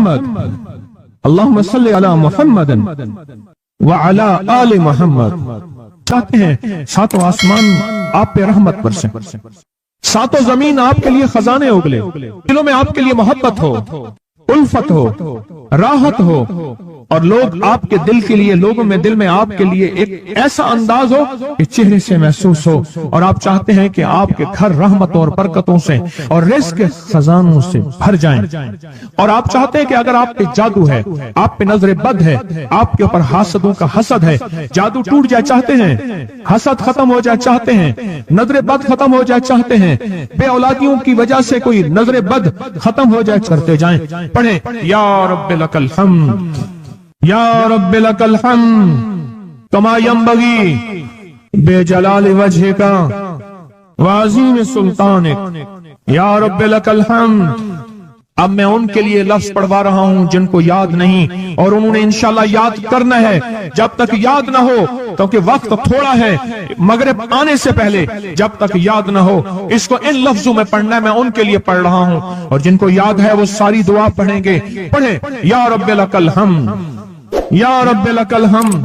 محمد اللہم صلی علی محمد وعلی آل محمد. چاہتے ہیں ساتوں آسمان آپ پہ رحمت برسے، ساتوں زمین آپ کے لیے خزانے اگلے، دلوں میں آپ کے لیے محبت ہو، الفت ہو، راحت ہو، اور لوگ آپ کے دل کے لیے، لوگوں میں دل میں آپ کے لیے ایک ایسا انداز ہو کہ چہرے سے محسوس ہو. اور آپ چاہتے ہیں کہ آپ کے گھر رحمتوں اور برکتوں سے اور رزق کے خزانوں سے بھر جائیں. اور آپ چاہتے ہیں کہ اگر آپ پہ جادو ہے، آپ پہ نظر بد ہے، آپ کے اوپر حاسدوں کا حسد ہے، جادو ٹوٹ جائے چاہتے ہیں، حسد ختم ہو جائے چاہتے ہیں، نظر بد ختم ہو جائے چاہتے ہیں، بے اولادیوں کی وجہ سے کوئی نظر بد ختم ہو جائے کرتے جائیں. پڑھیں یا رب لک الحمد یا رب لک الحمد کما ینبغی بے جلال وجہک وعظیم سلطانک یا رب لک الحمد. اب میں ان کے لیے لفظ پڑھوا رہا ہوں جن کو یاد نہیں، اور انہوں نے انشاءاللہ یاد کرنا ہے. جب تک یاد نہ ہو، کیونکہ وقت تھوڑا ہے مغرب آنے سے پہلے، جب تک یاد نہ ہو اس کو ان لفظوں میں پڑھنا ہے. میں ان کے لیے پڑھ رہا ہوں، اور جن کو یاد ہے وہ ساری دعا پڑھیں گے. پڑھیں یا رب لک الحمد یا رب لک الحمد